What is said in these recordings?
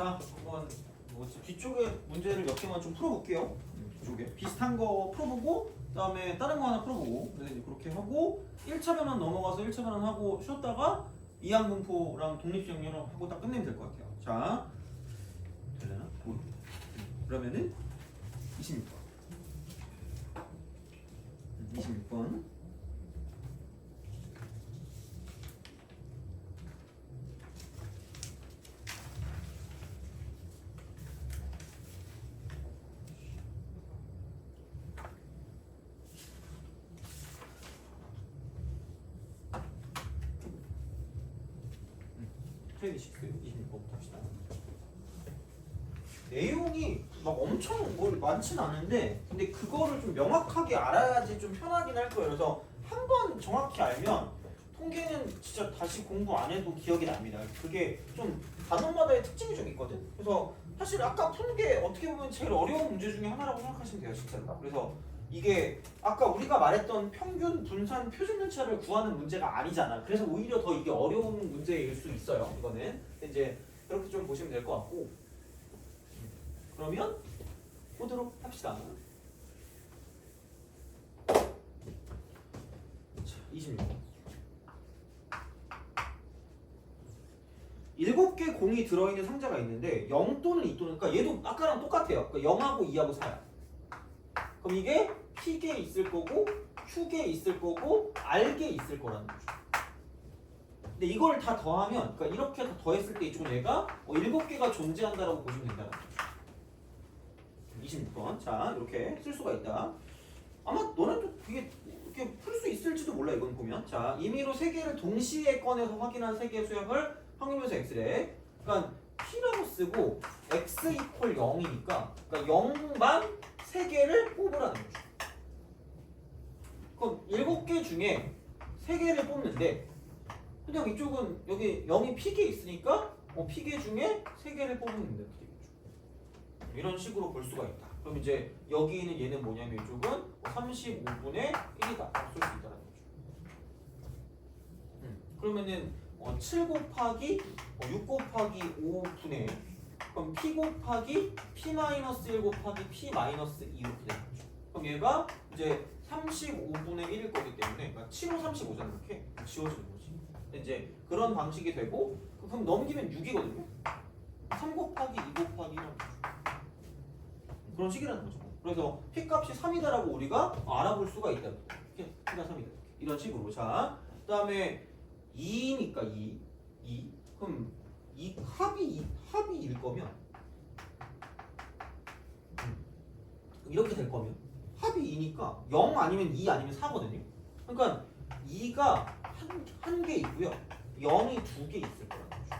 자, 한번 뒤쪽에 문제를 몇 개만 좀 풀어볼게요. 뒤쪽에 비슷한 거 풀어보고 그다음에 다른 거 하나 풀어보고 그래서 이제 그렇게 하고 1차 변환 넘어가서 1차 변환 하고 쉬었다가 이항분포랑 독립시행률을 하고 딱 끝내면 될 것 같아요. 자, 되려나? 그러면은 26번. 26번. 트레이딩 26번부터 합시다. 내용이 막 엄청 뭘 많진 않은데 근데 그거를 좀 명확하게 알아야지 좀 편하긴 할 거예요. 그래서 한 번 정확히 알면 통계는 진짜 다시 공부 안 해도 기억이 납니다. 그게 좀 단원마다의 특징이 좀 있거든. 그래서 사실 아까 푼 게 어떻게 보면 제일 어려운 문제 중에 하나라고 생각하시면 돼요, 진짜로. 그래서 이게 아까 우리가 말했던 평균 분산 표준연차를 구하는 문제가 아니잖아. 그래서 오히려 더 이게 어려운 문제일 수 있어요. 이거는 이제 그렇게 좀 보시면 될 것 같고. 그러면 보도록 합시다. 자, 26번. 7개 공이 들어있는 상자가 있는데 0 또는 2 또는 그러니까 얘도 아까랑 똑같아요. 그러니까 0하고 2하고 4야. 그럼 이게 P개 있을 거고 Q개 있을 거고 R개 있을 거라는 거죠. 근데 이걸 다 더하면 그러니까 이렇게 다 더했을 때 이쪽 얘가 7개가 존재한다라고 보시면 된다는 거죠. 26번. 자, 이렇게 쓸 수가 있다. 아마 너네도 그게 이렇게 풀 수 있을지도 몰라 이건 보면. 자, 임의로 3개를 동시에 꺼내서 확인한 3개의 수역을 확률면서 X래. 그러니까 P라고 쓰고 X 이퀄 0이니까 그러니까 0만 3개를 뽑으라는 거죠. 그럼 7개 중에 3개를 뽑는데 그냥 이쪽은 여기 0이 P개 있으니까 P개 중에 3개를 뽑으면 되겠죠. 이런 식으로 볼 수가 있다. 그럼 이제 여기 있는 얘는 뭐냐면 이쪽은 35분의 1이다. 쓸 수 있다는 거죠. 그러면은 7 곱하기 6 곱하기 5분의 그럼 P 곱하기 P-1 곱하기 P-2 이렇게 되는 거죠. 그럼 얘가 이제 35분의 1일 거기 때문에 그러니까 7호 35잖아 이렇게 지워지는 거지. 이제 그런 방식이 되고 그럼 넘기면 6이거든요. 3 곱하기 2 곱하기 1 그런 식이라는 거죠. 그래서 P값이 3이다라고 우리가 알아볼 수가 있다. P가 3이다. 이런 식으로. 자, 그 다음에 2니까 2. 그럼 이 합이 2일 거면 이렇게 될 거면 합이 2니까 0 아니면 2 아니면 4거든요. 그러니까 2가 한 개 있고요. 0이 2개 있을 거라는 거죠.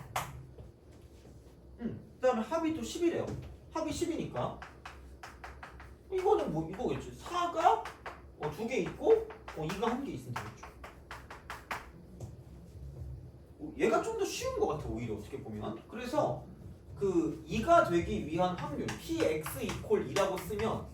그 다음에 합이 또 10이래요. 합이 10이니까 이거는 뭐 이거겠지. 4가 2개 있고 2가 한 개 있으면 되겠죠. 얘가 좀 더 쉬운 것 같아 오히려 어떻게 보면. 그래서 그 2가 되기 위한 확률 Px 이퀄 2라고 쓰면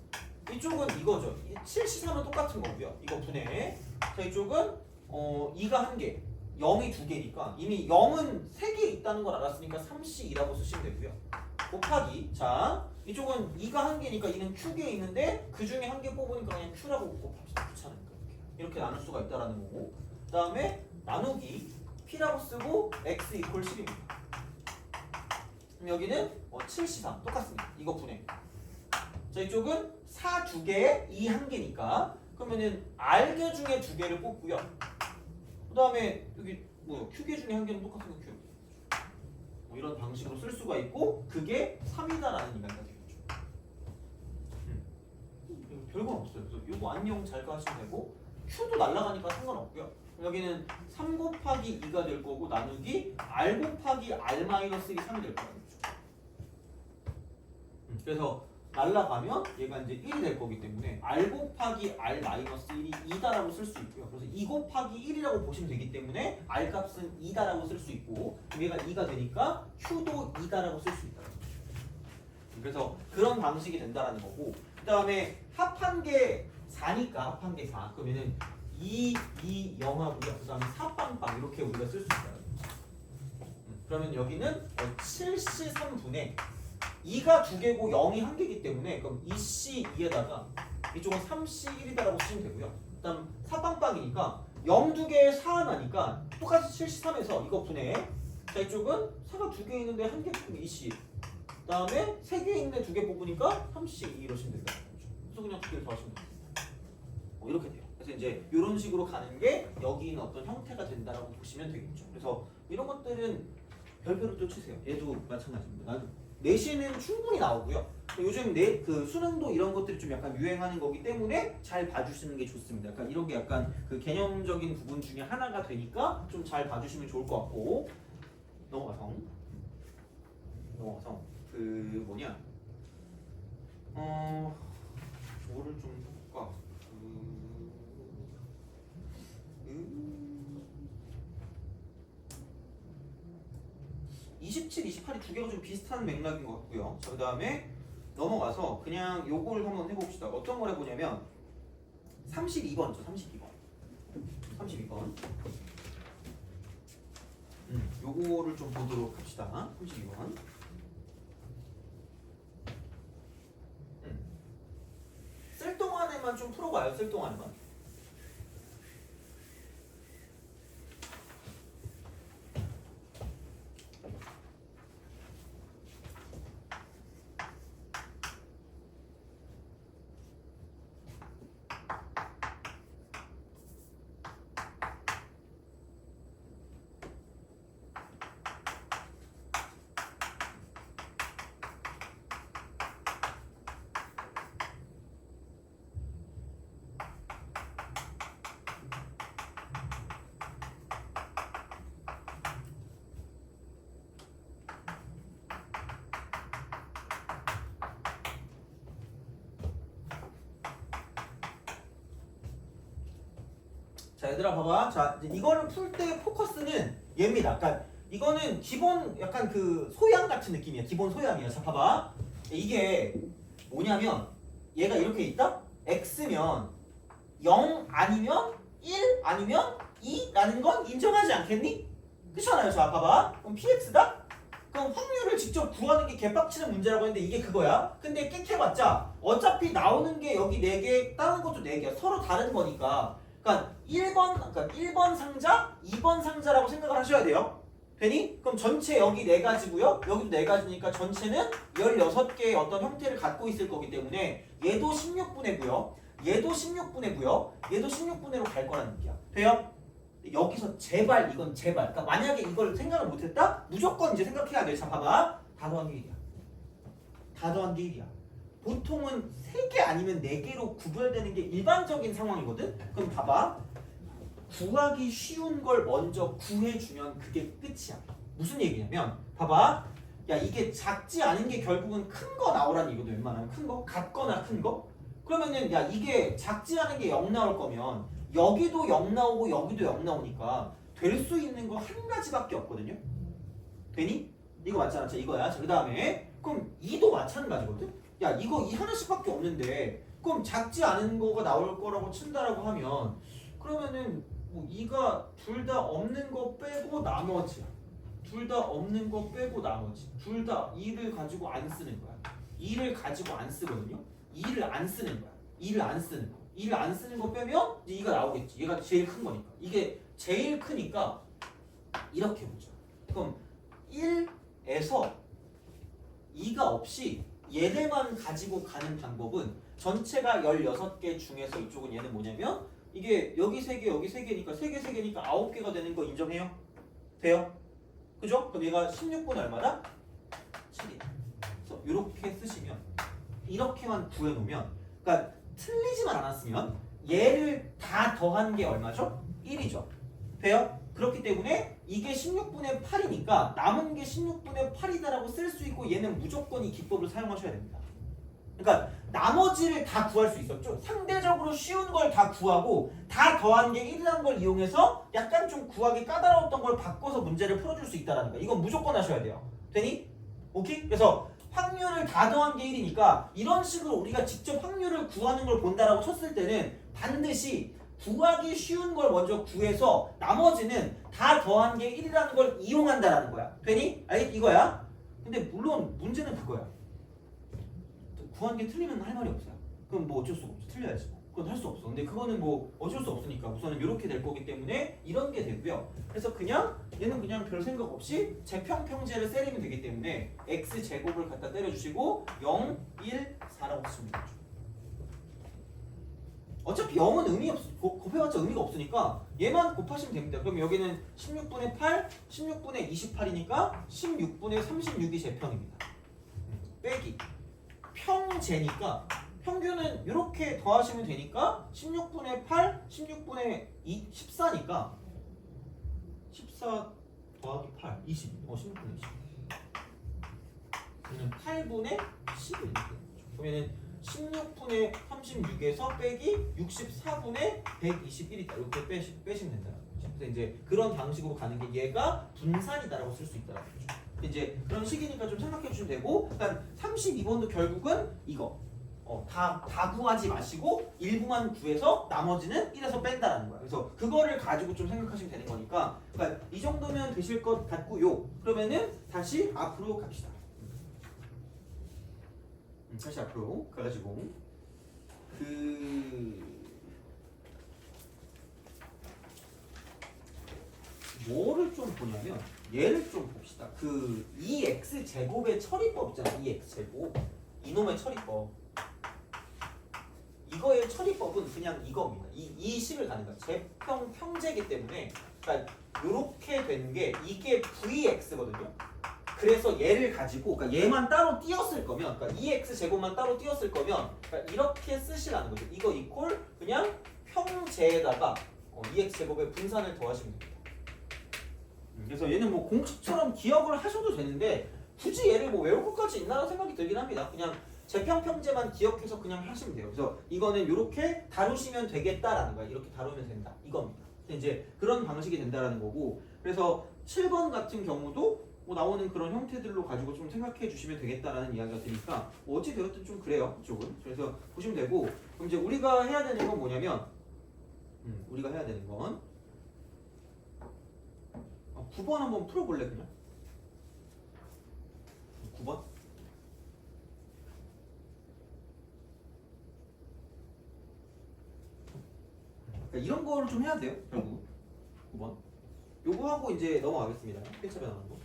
이쪽은 이거죠. 7C3은 똑같은 거고요. 이거 분해. 자, 이쪽은 2가 한 개, 0이 2개니까 이미 0은 3개 있다는 걸 알았으니까 3C2라고 쓰시면 되고요. 곱하기. 자, 이쪽은 2가 한 개니까 2는 Q개 있는데 그 중에 한 개 뽑으니까 그냥 Q라고 곱합시다. 귀찮으니까 이렇게 나눌 수가 있다라는 거고. 그 다음에 나누기 P라고 쓰고 X 이퀄 10입니다. 그럼 여기는 7C3 똑같습니다. 이거 분해. 자, 이쪽은 4 2개에 2 1개니까 그러면은 R개 중에 2개를 뽑고요. 그 다음에 여기 뭐 Q개 중에 1개는 똑같은 거 Q. 이런 방식으로 쓸 수가 있고 그게 3이다라는 이야기가 되겠죠. 별건 없어요. 그래서 이거 안녕 잘 가시면 되고 Q도 날라가니까 상관없고요. 여기는 3 곱하기 2가 될 거고 나누기 R 곱하기 R-1이 3이 될 거라는 거죠. 그래서 날라가면 얘가 이제 1이 될 거기 때문에 R 곱하기 R-1이 2다라고 쓸 수 있고요. 그래서 2 곱하기 1이라고 보시면 되기 때문에 R 값은 2다라고 쓸 수 있고 얘가 2가 되니까 Q도 2다라고 쓸 수 있다. 그래서 그런 방식이 된다라는 거고 그 다음에 합한 게 4니까 합한 게 4 그러면은 2, 2, 0하고요. 그 다음에 4빵빵 이렇게 우리가 쓸 수 있어요. 그러면 여기는 7C3분의 2가 2개고 0이 1개이기 때문에 그럼 2C2에다가 이쪽은 3C1이다라고 쓰시면 되고요. 그다음 사빵빵이니까 0 2개에 4 나니까 똑같이 73에서 이거 분해. 자 이쪽은 4가 2개 있는데 1개 뽑으면 2C. 그다음에 3개 있는데 2개 뽑으니까 3C2 이러시면 된다. 그래서 그냥 2개를 더하시면 됩니다. 이렇게 돼요. 그래서 이제 이런 식으로 가는 게 여기 있는 어떤 형태가 된다라고 보시면 되겠죠. 그래서 이런 것들은 별표로 또 치세요. 얘도 마찬가지입니다. 내신은 충분히 나오고요. 요즘 그 수능도 이런 것들이 좀 약간 유행하는 거기 때문에 잘 봐주시는 게 좋습니다. 약간 이런 게 약간 그 개념적인 부분 중에 하나가 되니까 좀 잘 봐주시면 좋을 것 같고 넘어가서 그 뭐냐 뭐를 좀 해볼까 27, 28이 두 개가 좀 비슷한 맥락인 것 같고요. 자, 그 다음에 넘어가서 그냥 요걸 한번 해봅시다. 어떤 걸 해보냐면 32번이죠. 32번. 요거를 좀 보도록 합시다. 32번. 쓸 동안에만 좀 풀어봐요. 쓸 동안에만. 자 얘들아 봐봐. 자 이거를 풀 때 포커스는 얘입니다. 그러니까 이거는 기본 약간 그 소양 같은 느낌이야. 기본 소양이야. 자 봐봐. 이게 뭐냐면 얘가 이렇게 있다? x면 0 아니면 1 아니면 2라는 건 인정하지 않겠니? 그렇잖아요. 자 봐봐. 그럼 px다? 그럼 확률을 직접 구하는 게 개빡치는 문제라고 했는데 이게 그거야. 근데 끽해봤자 어차피 나오는 게 여기 4개, 다른 것도 4개야. 서로 다른 거니까. 그러니까 1번 상자, 2번 상자라고 생각을 하셔야 돼요. 되니? 그럼 전체 여기 4가지고요. 여기도 4가지니까 전체는 16개의 어떤 형태를 갖고 있을 거기 때문에 얘도 16분의 9요. 얘도 16분의 9요. 얘도 16분의로 갈 거라는 얘기야. 돼요? 여기서 제발 이건 제발. 그러니까 만약에 이걸 생각을 못했다? 무조건 이제 생각해야 돼. 자 봐봐. 다 더한 게 1이야. 다 더한 게 1이야. 보통은 3개 아니면 4개로 구별되는 게 일반적인 상황이거든? 그럼 봐봐. 구하기 쉬운 걸 먼저 구해주면 그게 끝이야. 무슨 얘기냐면 봐봐. 야 이게 작지 않은 게 결국은 큰 거 나오라는 얘기거든. 웬만하면 큰 거? 같거나 큰 거? 그러면은 야 이게 작지 않은 게 0 나올 거면 여기도 0 나오고 여기도 0 나오니까 될 수 있는 거 한 가지밖에 없거든요. 되니? 이거 맞잖아. 자 이거야. 자 그 다음에 그럼 2도 마찬가지거든? 야 이거 이 하나씩밖에 없는데 그럼 작지 않은 거가 나올 거라고 친다라고 하면 그러면은 뭐 2가 둘 다 없는 거 빼고 나머지야. 둘 다 없는 거 빼고 나머지. 둘 다 2를 가지고 안 쓰는 거야. 2를 가지고 안 쓰거든요. 2를 안 쓰는 거야. 2를 안 쓰는 거. 2를 안 쓰는 거 빼면 이제 2가 나오겠지. 얘가 제일 큰 거니까. 이게 제일 크니까 이렇게 보자. 그럼 1에서 2가 없이 얘네만 가지고 가는 방법은 전체가 16개 중에서 이쪽은 얘는 뭐냐면 이게 여기 3개 여기 3개니까 3개 3개니까 9개가 되는 거 인정해요? 돼요? 그죠? 그럼 얘가 16분의 얼마다? 7이야. 그래서 이렇게 쓰시면 이렇게만 구해놓으면 그러니까 틀리지만 않았으면 얘를 다 더한 게 얼마죠? 1이죠. 돼요? 그렇기 때문에 이게 16분의 8이니까 남은 게 16분의 8이다라고 쓸 수 있고 얘는 무조건 이 기법을 사용하셔야 됩니다. 그러니까 나머지를 다 구할 수 있었죠. 상대적으로 쉬운 걸 다 구하고 다 더한 게 1이라는 걸 이용해서 약간 좀 구하기 까다로웠던 걸 바꿔서 문제를 풀어줄 수 있다는 거. 이건 무조건 하셔야 돼요. 되니? 오케이? 그래서 확률을 다 더한 게 1이니까 이런 식으로 우리가 직접 확률을 구하는 걸 본다라고 쳤을 때는 반드시 구하기 쉬운 걸 먼저 구해서 나머지는 다 더한 게 1이라는 걸 이용한다라는 거야. 되니? 이거야. 근데 물론 문제는 그거야. 구한 게 틀리면 할 말이 없어요. 그럼 뭐 어쩔 수 없죠. 틀려야지. 그건 할 수 없어. 근데 그거는 뭐 어쩔 수 없으니까 우선은 이렇게 될 거기 때문에 이런 게 되고요. 그래서 그냥 얘는 그냥 별 생각 없이 재평평제를 때리면 되기 때문에 x 제곱을 갖다 때려주시고 0, 1, 4라고 쓰면 되죠. 어차피 0은 의미 없어. 곱해봤자 의미가 없으니까 얘만 곱하시면 됩니다. 그럼 여기는 16분의 8, 16분의 28이니까 16분의 36이 제평입니다. 빼기 평제니까 평균은 이렇게 더하시면 되니까 16분의 8, 16분의 2, 14니까 14 더하기 8, 20. 16분의 20. 그러면 8분의 11. 그러면은 16분의 36에서 빼기 64분의 121이다. 이렇게 빼시면 된다. 그래서 이제 그런 방식으로 가는 게 얘가 분산이다라고 쓸 수 있다라는 거죠. 이제 그런 식이니까 좀 생각해 주시면 되고, 일단 32번도 결국은 이거. 다 구하지 마시고 일부만 구해서 나머지는 1에서 뺀다라는 거야. 그래서 그거를 가지고 좀 생각하시면 되는 거니까, 그러니까 이 정도면 되실 것 같고요. 그러면은 다시 앞으로 갑시다. 다시 앞으로 가가지고 뭐를 좀 보냐면 얘를 좀 봅시다. 2x 제곱의 처리법 있잖아. 2x 제곱 이놈의 처리법. 이거의 처리법은 그냥 이겁니다. 이 식을 가는 거야. 재평평제이기 때문에, 그러니까 이렇게 된 게 이게 vx거든요. 그래서 얘를 가지고, 그러니까 얘만 따로 띄었을 거면, 그러니까 2x 제곱만 따로 띄었을 거면, 그러니까 이렇게 쓰시라는 거죠. 이거 이퀄 그냥 평제에다가 2x 제곱의 분산을 더하시면 됩니다. 그래서 얘는 뭐 공식처럼 기억을 하셔도 되는데 굳이 얘를 뭐 외울 것까지 있나라는 생각이 들긴 합니다. 그냥 재평평제만 기억해서 그냥 하시면 돼요. 그래서 이거는 이렇게 다루시면 되겠다라는 거야. 이렇게 다루면 된다. 이겁니다. 이제 그런 방식이 된다라는 거고, 그래서 7번 같은 경우도 뭐 나오는 그런 형태들로 가지고 좀 생각해 주시면 되겠다라는 이야기가 되니까 어찌 되었든 좀 그래요. 이쪽은. 그래서 보시면 되고, 그럼 이제 우리가 해야 되는 건 뭐냐면, 우리가 해야 되는 건 9번 한번 풀어볼래 그냥? 9번? 그러니까 이런 거를 좀 해야 돼요. 결국 9번 요거 하고 이제 넘어가겠습니다. 회차 변화하는 거.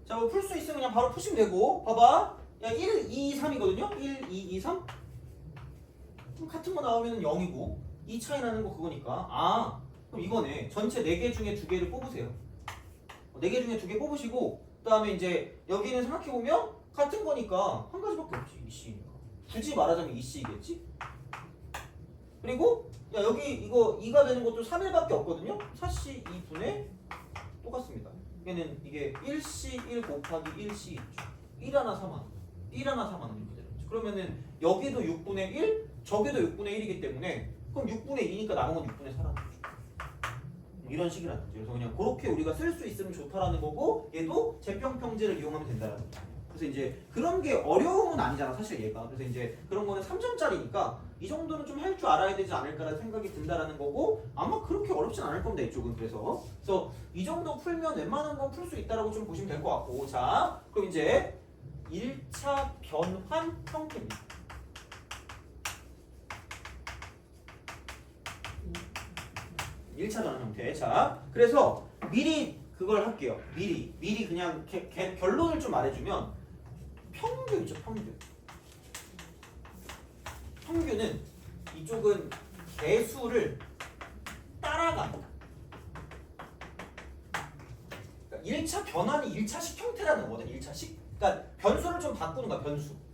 자, 뭐 풀 수 있으면 그냥 바로 푸시면 되고, 봐봐. 야, 1, 2, 3이거든요? 1, 2, 2, 3? 그럼 같은 거 나오면 0이고, 2 차이 나는 거 그거니까. 아, 그럼 이거네. 전체 4개 중에 2개를 뽑으세요. 4개 중에 2개 뽑으시고, 그 다음에 이제 여기는 생각해보면 같은 거니까 한 가지밖에 없지. 이씨니까. 굳이 말하자면 이씨겠지? 그리고, 야, 여기 이거 2가 되는 것도 3일밖에 없거든요? 4C 2분의 똑같습니다. 얘는 이게 1C 1 곱하기 1C 있죠. 1 하나 4만 1 하나 4만 이렇게 되는 거죠. 그러면은 여기도 6분의 1, 저기도 6분의 1이기 때문에 그럼 6분의 2니까 남은 건 6분의 4라는 거죠. 이런 식이라는 거죠. 그래서 그냥 그렇게 우리가 쓸 수 있으면 좋다라는 거고, 얘도 재평평제를 이용하면 된다는 거죠. 그래서 이제 그런 게 어려움은 아니잖아 사실 얘가. 그래서 이제 그런 거는 3점짜리니까 이 정도는 좀 할 줄 알아야 되지 않을까라는 생각이 든다라는 거고, 아마 그렇게 어렵진 않을 겁니다 이쪽은. 그래서 이 정도 풀면 웬만한 건 풀 수 있다라고 좀 보시면 될 것 같고, 자 그럼 이제 1차 변환 형태입니다. 형태. 자, 그래서 미리 그걸 할게요. 미리 그냥 결론을 좀 말해주면 평균이죠. 평균은 이쪽은 개수를 딱 따라간다. 그러니까 1차 변환이 1차식 형태라는 거거든. 1차식. 그러니까 변수를 좀 바꾸는 거야.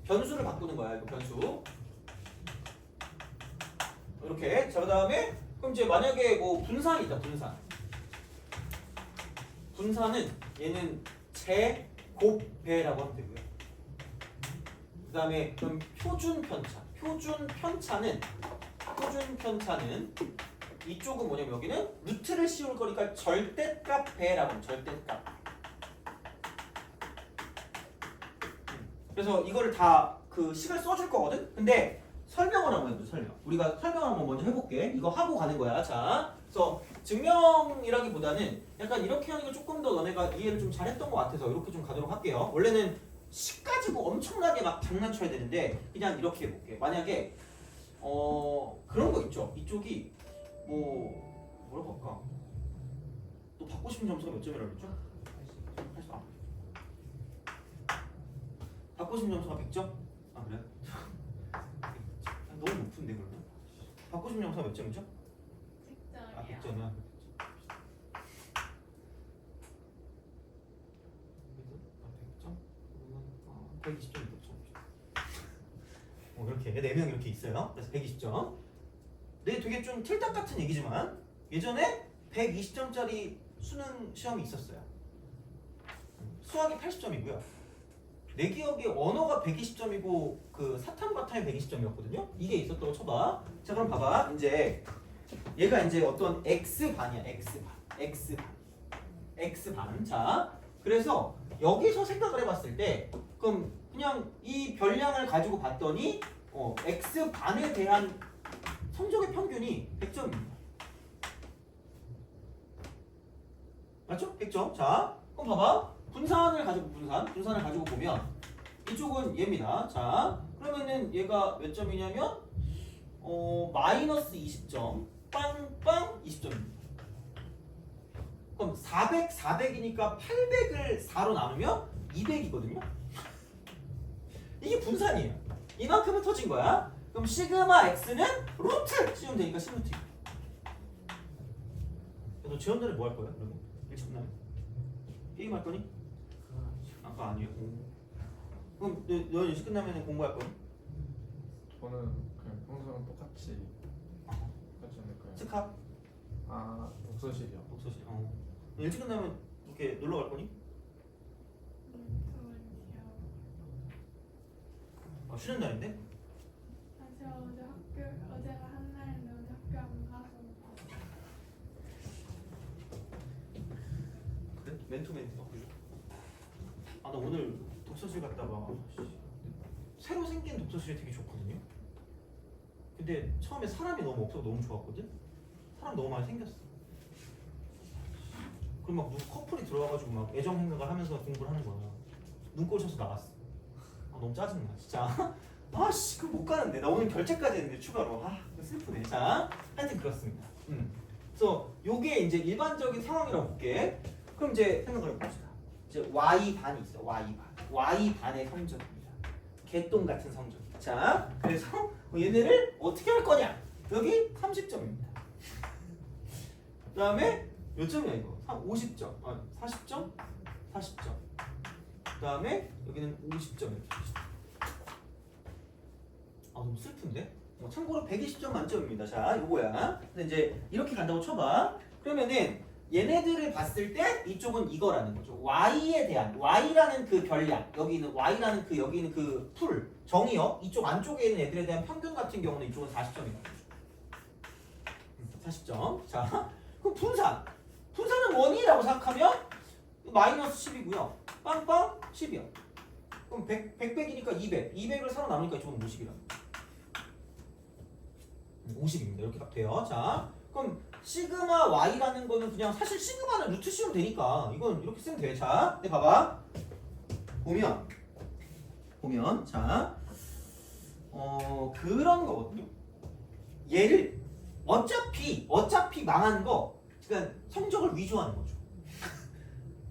변수를 바꾸는 거야. 이거 변수. 이렇게. 자, 그다음에 그럼 이제 만약에 뭐 분산이 있다. 분산은 얘는 제곱배라고 하면 되고요. 그다음에 그럼 표준 편차는 이쪽은 뭐냐면 여기는 루트를 씌울 거니까 절대값 배라고 해요. 절대값. 그래서 이거를 다 그 식을 써줄 거거든. 근데 설명을 한번 해보자. 우리가 설명을 한번 먼저 해볼게. 이거 하고 가는 거야. 자, 그래서 증명이라기보다는 약간 이렇게 하는 게 조금 더 너네가 이해를 좀 잘했던 것 같아서 이렇게 좀 가도록 할게요. 원래는 식 가지고 엄청나게 막 장난쳐야 되는데 그냥 이렇게 해볼게. 만약에 그런 거 있죠. 이쪽이 뭐라고 할까? 또 받고 싶은 점수가 몇 점이라고 그랬죠? 80. 받고 싶은 점수가 100점? 아 그래? 너무 높은데 그러면? 받고 싶은 점수가 몇 점이죠? 100점이요. 아 100점이야. 120점 있죠. 이렇게 4명 이렇게 있어요. 그래서 120점. 네, 되게 좀 틀딱 같은 얘기지만 예전에 120점짜리 수능 시험이 있었어요. 수학이 80점이고요. 내 기억에 언어가 120점이고 그 사탐과탐이 120점이었거든요. 이게 있었다고 쳐봐. 자, 그럼 봐봐. 이제 얘가 이제 어떤 x반이야. x반. 자, 그래서 여기서 생각을 해봤을 때 그럼 그냥 이 별량을 가지고 봤더니 x반에 대한 성적의 평균이 100점입니다. 맞죠? 100점. 자, 그럼 봐봐. 분산을 가지고 보면 이쪽은 얘입니다. 자, 그러면은 얘가 몇 점이냐면 마이너스 20점, 빵빵 20점입니다. 그럼 400이니까 800을 4로 나누면 200이거든요. 이게 분산이에요. 이만큼은 터진 거야. 그럼 시그마 x는 루트 씌우면 되니까 시루트. 너 지원들이 뭐 할 거야? 그러면 일찍 끝나면 게임 할 거니? 아까 아니에요. 그럼 너 일찍 끝나면 공부할 거니? 저는 그냥 평소랑 똑같이 할 거예요. 스카? 아, 독서실이요. 독서실. 일찍 끝나면 이렇게 놀러 갈 거니? 쉬는 날인데? 사실 어제가 한날인데 오늘 학교 안 가서. 그래? 멘토. 아, 나 오늘 독서실 갔다가 새로 생긴 독서실이 되게 좋거든요. 근데 처음에 사람이 너무 없어서 너무 좋았거든? 사람 너무 많이 생겼어. 그럼 막 누구 커플이 들어와가지고 막 애정 행각을 하면서 공부를 하는 거야. 눈 꽂혀서 나갔어. 아, 너무 짜증나 진짜. 아씨, 그거 못 가는데. 나 오늘 결제까지 했는데 추가로. 아, 슬프네. 자, 하여튼 그렇습니다. 그래서 요게 이제 일반적인 상황이라고 볼게. 그럼 이제 생각을 해봅시다. 이제 y반이 있어. y반의 성적입니다. 개똥 같은 성적이다. 자, 그래서 얘네를 어떻게 할 거냐? 여기 30점입니다. 그 다음에 몇 점이야 이거? 50점. 40점? 40점. 그 다음에 여기는 50점 이렇게. 너무 슬픈데? 참고로 120점 만점입니다. 자, 요거야. 근데 이제 이렇게 간다고 쳐봐. 그러면은 얘네들을 봤을 때 이쪽은 이거라는 거죠. y에 대한 y라는 그 별량, 여기 있는 y라는 그 여기 있는 그 풀 정의역 이쪽 안쪽에 있는 애들에 대한 평균 같은 경우는 이쪽은 40점이다. 40점. 자, 그럼 분산은 원이라고 생각하면 마이너스 10이고요. 빵빵 10이야. 그럼 100이니까 200을 서로 나누니까 이쪽은 50이라. 50입니다. 이렇게 딱 돼요. 자, 그럼 시그마 y라는 거는 그냥 사실 시그마는 루트 씌우면 되니까 이건 이렇게 쓰면 돼. 자, 근데 봐봐. 보면 자, 그런 거거든요. 얘를 어차피 망한 거, 그러니까 성적을 위조하는 거죠.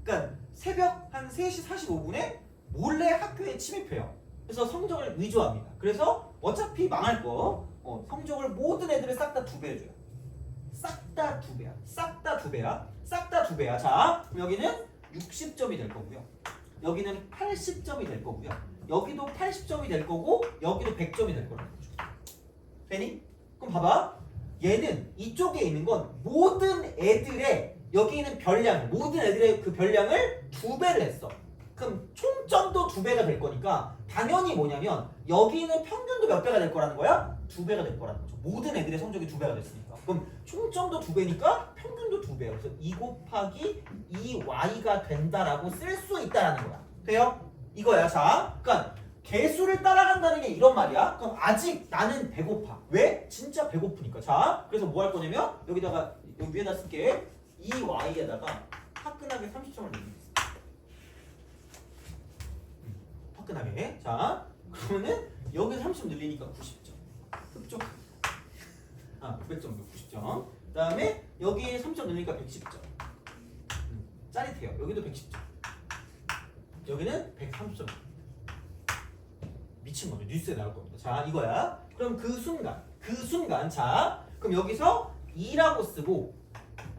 그러니까 새벽 한 3시 45분에 몰래 학교에 침입해요. 그래서 성적을 위조합니다. 그래서 어차피 망할 거 성적을 모든 애들을 싹 다 2배 해줘요. 싹 다 2배야. 싹 다 2배야. 싹 다 2배야. 자, 그럼 여기는 60점이 될 거고요. 여기는 80점이 될 거고요. 여기도 80점이 될 거고 여기도 100점이 될 거라는 거죠. 되니? 그럼 봐봐. 얘는 이쪽에 있는 건 모든 애들의 여기 있는 별량, 모든 애들의 그 별량을 2배를 했어. 그럼 총점도 2배가 될 거니까 당연히 뭐냐면 여기 있는 평균도 몇 배가 될 거라는 거야? 2배가 될 거라는 거죠. 모든 애들의 성적이 2배가 됐으니까. 그럼 총점도 2배니까 평균도 2배야. 그래서 2 곱하기 2y가 된다라고 쓸 수 있다라는 거야. 돼요? 이거야. 자, 그러니까 개수를 따라간다는 게 이런 말이야. 그럼 아직 나는 배고파. 왜? 진짜 배고프니까. 자, 그래서 뭐 할 거냐면 여기다가 여기 위에다 쓸게. 2y에다가 화끈하게 30점을 내리겠어. 화끈하게. 자, 그러면은 여기 30점 늘리니까 90점. 흡족하게. 900점도 90점. 그 다음에 여기 3점 늘리니까 110점. 짜릿해요. 여기도 110점. 여기는 130점. 미친 거죠. 뉴스에 나올 겁니다. 자, 이거야. 그럼 그 순간, 자, 그럼 여기서 2라고 쓰고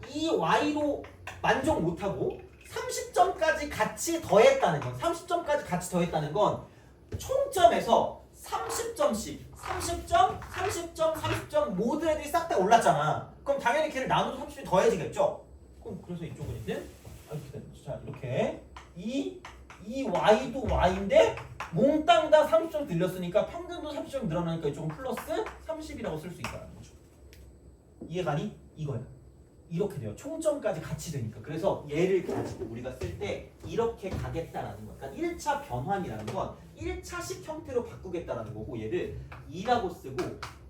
이 y로 만족 못하고 30점까지 같이 더했다는 건, 30점까지 같이 더했다는 건 총점에서 30점씩, 30점, 30점, 30점 모든 애들이 싹 다 올랐잖아. 그럼 당연히 걔를 나눠서 30점 더해지겠죠? 그럼 그래서 이쪽은 있는, 자, 이렇게 이 y도 y인데 몽땅 다 30점 들렸으니까 평균도 30점 늘어나니까 이쪽은 플러스 30이라고 쓸 수 있다는 거죠. 이해가니? 이거야. 이렇게 돼요. 총점까지 같이 되니까. 그래서 얘를 가지고 우리가 쓸 때 이렇게 가겠다라는 거야. 그러니까 1차 변환이라는 건 1차식 형태로 바꾸겠다라는 거고, 얘를 2라고 쓰고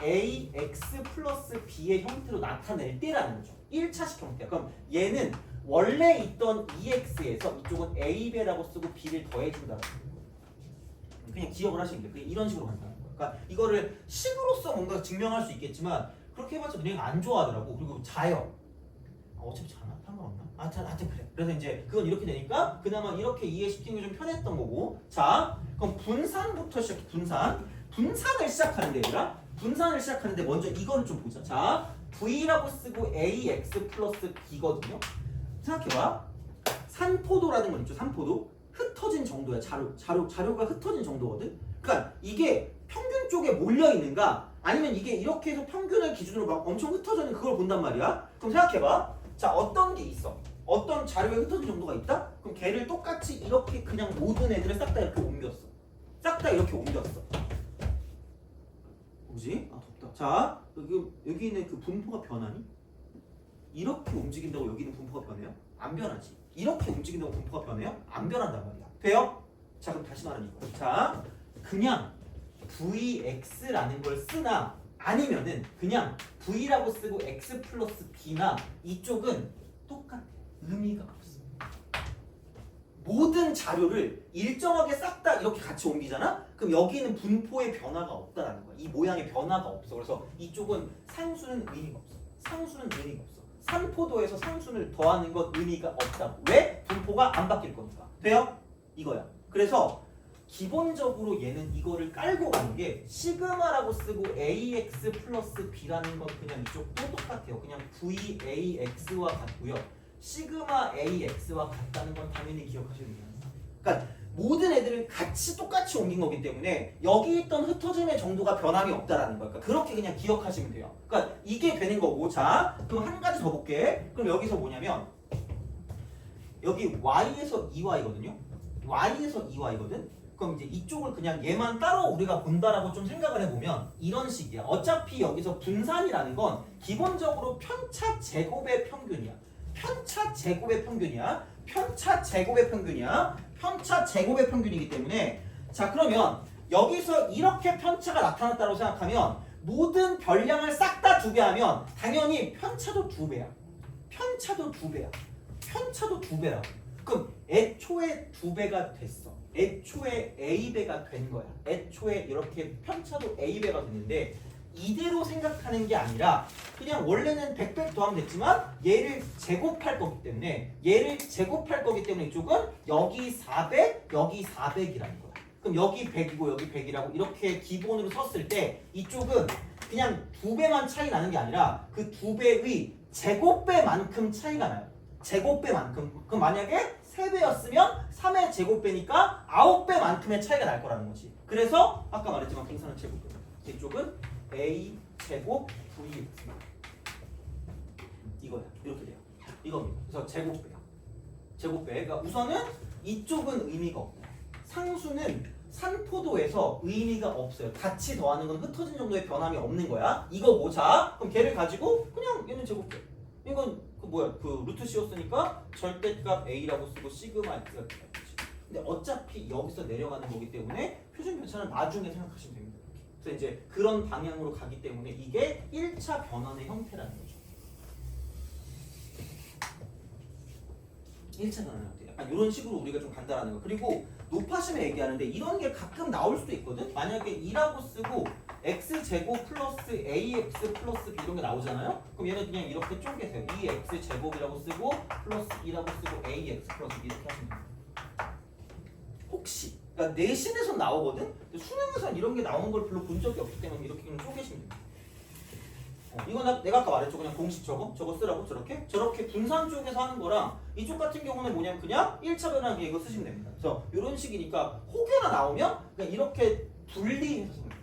ax 플러스 b의 형태로 나타낼 때라는 거죠. 1차식 형태야. 그럼 얘는 원래 있던 2x에서 이쪽은 a배라고 쓰고 b를 더해준다는 거예요. 그냥 기억을 하시면 돼요. 그냥 이런 식으로 간다는 거예요. 그러니까 이거를 식으로서 뭔가 증명할 수 있겠지만 그렇게 해봤자 그냥 안 좋아하더라고. 그리고 자요. 어차피 자나? 상관없나? 하여튼 그래. 그래서 이제 그건 이렇게 되니까 그나마 이렇게 이해시키는 게 좀 편했던 거고. 자, 그럼 분산부터 시작해. 분산을 시작하는데, 얘들아. 분산을 시작하는데 먼저 이거를 좀 보자. 자, v라고 쓰고 ax 플러스 b거든요. 생각해봐. 산포도라는 건 있죠. 산포도. 흩어진 정도야. 자료가 흩어진 정도거든. 그러니까 이게 평균 쪽에 몰려 있는가, 아니면 이게 이렇게 해서 평균을 기준으로 막 엄청 흩어져 있는 그걸 본단 말이야. 그럼 생각해봐. 자, 어떤 게 있어? 어떤 자료에 흩어진 정도가 있다? 그럼 걔를 똑같이 이렇게 그냥 모든 애들을 싹 다 이렇게 옮겼어. 싹 다 이렇게 옮겼어. 뭐지? 덥다. 자, 여기 있는 그 분포가 변하니? 이렇게 움직인다고 여기 있는 분포가 변해요? 안 변하지. 이렇게 움직인다고 분포가 변해요? 안 변한단 말이야. 돼요? 자, 그럼 다시 말하는 이거. 자, 그냥 vx라는 걸 쓰나 아니면은 그냥 v라고 쓰고 x 플러스 b나 이쪽은 똑같아. 의미가 없어. 모든 자료를 일정하게 싹 다 이렇게 같이 옮기잖아? 그럼 여기는 분포의 변화가 없다라는 거야. 이 모양의 변화가 없어. 그래서 이쪽은 상수는 의미가 없어. 상수는 의미가 없어. 산포도에서 상수를 더하는 건 의미가 없다고. 왜? 분포가 안 바뀔 거니까. 돼요? 이거야. 그래서 기본적으로 얘는 이거를 깔고 가는 게 시그마라고 쓰고 ax 플러스 b라는 건 그냥 이쪽도 똑같아요. 그냥 vax와 같고요. 시그마 ax와 같다는 건 당연히 기억하셔야 돼요. 그러니까 모든 애들은 같이 똑같이 옮긴 거기 때문에 여기 있던 흩어짐의 정도가 변함이 없다라는 거야. 그러니까 그렇게 그냥 기억하시면 돼요. 그러니까 이게 되는 거고. 자, 그럼 한 가지 더 볼게. 그럼 여기서 뭐냐면 여기 y에서 2y거든요. y에서 2y거든. 그럼 이제 이쪽을 그냥 얘만 따로 우리가 본다라고 좀 생각을 해보면 이런 식이야. 어차피 여기서 분산이라는 건 기본적으로 편차 제곱의 평균이야. 편차 제곱의 평균이야. 편차 제곱의 평균이야. 편차 제곱의 평균이기 때문에, 자, 그러면 여기서 이렇게 편차가 나타났다고 생각하면 모든 별량을 싹 다 2배 하면 당연히 편차도 2배야. 편차도 2배야. 편차도 2배라고. 그럼 애초에 2배가 됐어. 애초에 A배가 된 거야. 애초에 이렇게 편차도 A배가 됐는데 이대로 생각하는 게 아니라 그냥 원래는 100배 더하면 됐지만 얘를 제곱할 거기 때문에 이쪽은 여기 400, 여기 400이라는 거야. 그럼 여기 100이고 여기 100이라고 이렇게 기본으로 썼을 때 이쪽은 그냥 2배만 차이 나는 게 아니라 그 2배의 제곱배만큼 차이가 나요. 제곱배만큼. 그럼 만약에 3배였으면 3의 제곱배니까 9배만큼의 차이가 날 거라는 거지. 그래서 아까 말했지만 분산은 제곱배. 이쪽은 a 제곱 v 이거야. 이렇게 돼요. 이겁니다. 그래서 제곱배야. 제곱배. 그러니까 우선은 이쪽은 의미가 없다. 상수는 산포도에서 의미가 없어요. 같이 더하는 건 흩어진 정도의 변함이 없는 거야. 이거 모자. 그럼 걔를 가지고 그냥 얘는 제곱배. 이건 그 뭐야? 그 루트 씌웠으니까 절대값 a라고 쓰고 시그마 x가 되겠지. 근데 어차피 여기서 내려가는 거기 때문에 표준 편차는 나중에 생각하시면 됩니다. 그래서 이제 그런 방향으로 가기 때문에 이게 1차 변환의 형태라는 거죠. 1차 변환의 형태. 약간 이런 식으로 우리가 좀 간다라는 거. 그리고 높아심에 얘기하는데 이런 게 가끔 나올 수도 있거든. 만약에 2라고 쓰고 x제곱 플러스 ax 플러스 b 이런 게 나오잖아요. 그럼 얘는 그냥 이렇게 쪼개세요. 2x제곱이라고 쓰고 플러스 2라고 쓰고 ax 플러스 b 이렇게 하시면 됩니다. 혹시 그러니까 내신에서 나오거든. 근데 수능에서는 이런 게 나오는 걸 별로 본 적이 없기 때문에 이렇게 그냥 쪼개시면 됩니다. 이건 내가 아까 말했죠. 그냥 공식 저거 쓰라고 저렇게 분산 쪽에서 하는 거랑 이쪽 같은 경우는 뭐냐면 그냥 1차 변환기 이거 쓰시면 됩니다. 그래서 이런 식이니까 혹여나 나오면 그냥 이렇게 분리해서 쓰면 돼요.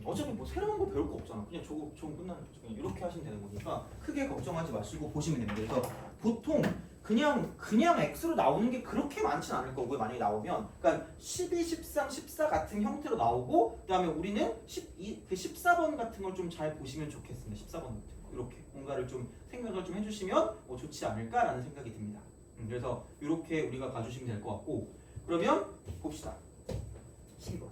어차피 뭐 새로운 거 배울 거 없잖아. 그냥 저거 끝나는 거죠. 그냥 이렇게 하시면 되는 거니까 크게 걱정하지 마시고 보시면 됩니다. 그래서 보통 그냥 X로 나오는 게 그렇게 많진 않을 거고요. 만약에 나오면 그러니까 12, 13, 14 같은 형태로 나오고 그다음에 우리는 14번 같은 걸 좀 잘 보시면 좋겠습니다. 14번 같은 거 이렇게 뭔가를 좀 생각을 좀 해주시면 좋지 않을까라는 생각이 듭니다. 그래서 이렇게 우리가 봐주시면 될 것 같고 그러면 봅시다. 12번